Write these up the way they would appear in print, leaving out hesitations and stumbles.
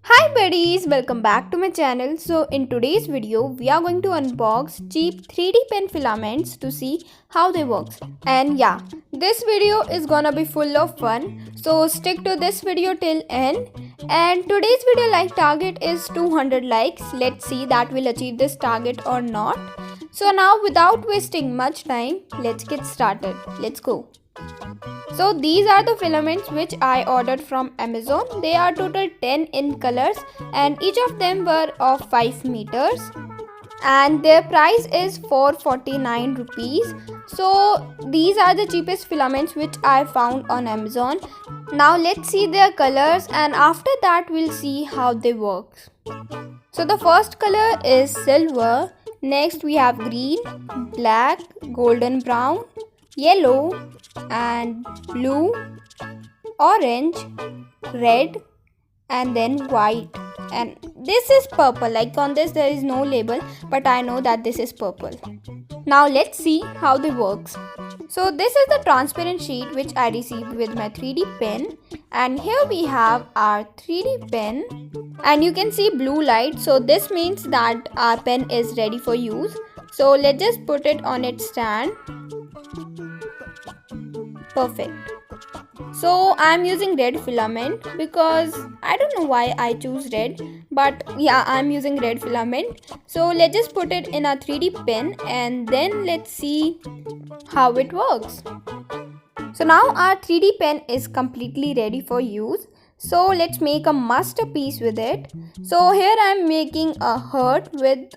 Hi buddies, welcome back to my channel. So in today's video we are going to unbox cheap 3D pen filaments to see how they work. And yeah, this video is gonna be full of fun, so stick to this video till end. And today's video like target is 200 likes. Let's see that we'll achieve this target or not. So now without wasting much time, let's get started. Let's go. So these are the filaments which I ordered from Amazon. They are total 10 in colors and each of them were of 5 meters and their price is 449 rupees. So these are the cheapest filaments which I found on Amazon. Now let's see their colors and after that we'll see how they work. So the first color is silver. Next we have green, black, golden brown, yellow and blue, orange, red and then white, and this is purple. Like on this there is no label, but I know that this is purple. Now let's see how they works. So this is the transparent sheet which I received with my 3D pen, and here we have our 3D pen and you can see blue light, so this means that our pen is ready for use. So let's just put it on its stand. Perfect. So I'm using red filament because I don't know why I choose red, but yeah, I'm using red filament. So let's just put it in a 3D pen and then let's see how it works. So now our 3D pen is completely ready for use. So let's make a masterpiece with it. So here I'm making a heart with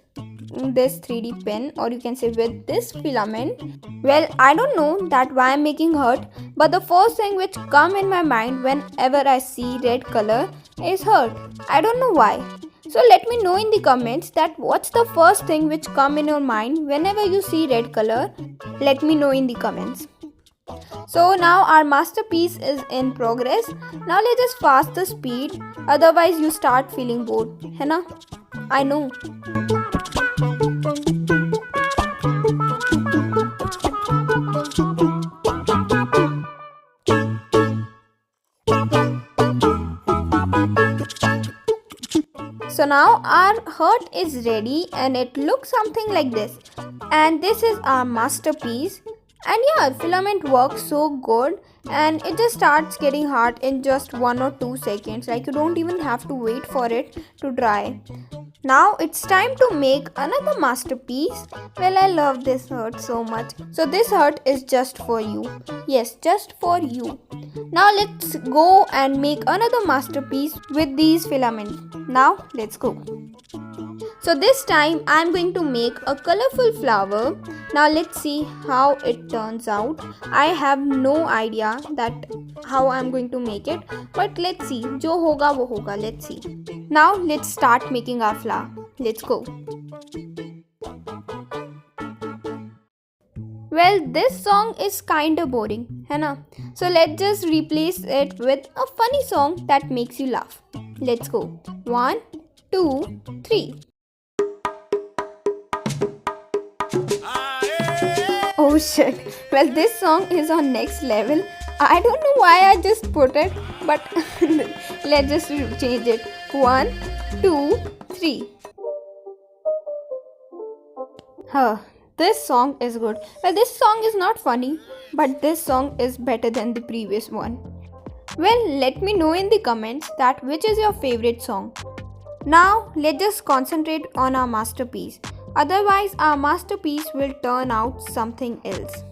this 3D pen, or you can say with this filament. Well, I don't know that why I'm making heart, but the first thing which come in my mind whenever I see red color is heart. I don't know why. So let me know in the comments that what's the first thing which come in your mind whenever you see red color. Let me know in the comments. So now our masterpiece is in progress. Now let's just fast the speed, otherwise you start feeling bored, है ना? I know. So now our heart is ready and it looks something like this, and this is our masterpiece. And yeah, filament works so good and it just starts getting hard in just 1 or 2 seconds. Like you don't even have to wait for it to dry. Now it's time to make another masterpiece. Well, I love this heart so much. So this heart is just for you. Yes, just for you. Now let's go and make another masterpiece with these filaments. Now let's go. So this time I am going to make a colorful flower. Now let's see how it turns out. I have no idea that how I am going to make it, but let's see. Jo hoga wo hoga. Let's see. Now let's start making our flower. Let's go. Well, this song is kinda boring, है ना? So let's just replace it with a funny song that makes you laugh. Let's go. 1, 2, 3. Oh shit. Well, this song is on next level. I don't know why I just put it, but let's just change it. 1, 2, 3. This song is good. Well, this song is not funny, but this song is better than the previous one. Well, let me know in the comments that which is your favorite song. Now, let's just concentrate on our masterpiece. Otherwise, our masterpiece will turn out something else.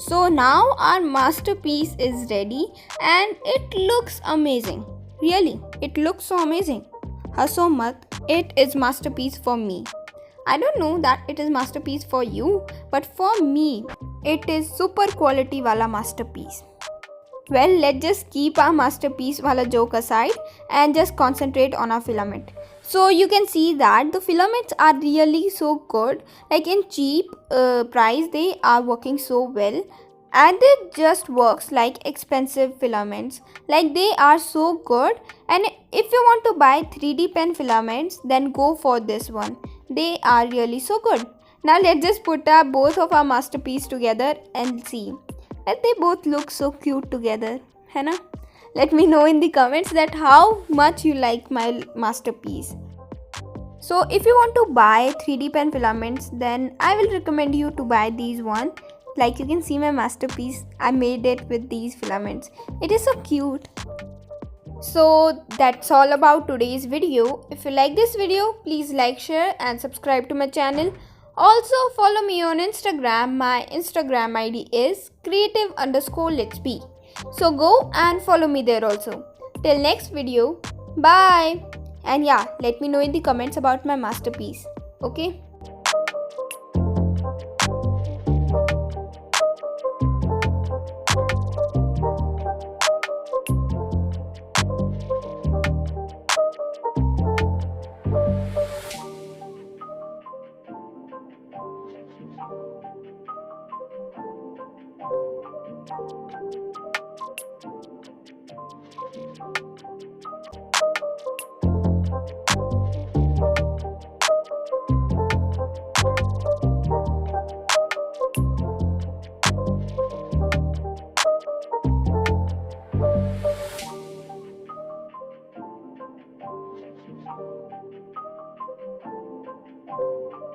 So now our masterpiece is ready and it looks amazing. Really, it looks so amazing. Hasomat, it is masterpiece for me. I don't know that it is masterpiece for you, but for me, it is super quality wala masterpiece. Well, let's just keep our masterpiece wala joke aside and just concentrate on our filament. So you can see that the filaments are really so good. Like in cheap price, they are working so well, and it just works like expensive filaments. Like they are so good. And if you want to buy 3D pen filaments, then go for this one. They are really so good. Now let's just put both of our masterpiece together and see. And they both look so cute together, है ना? Let me know in the comments that how much you like my masterpiece. So if you want to buy 3D pen filaments, then I will recommend you to buy these one. Like you can see my masterpiece, I made it with these filaments. It is so cute. So that's all about today's video. If you like this video, please like, share and subscribe to my channel. Also follow me on Instagram. My Instagram ID is creative_letsbe. So go and follow me there also. Till next video, bye. And yeah, let me know in the comments about my masterpiece. Okay.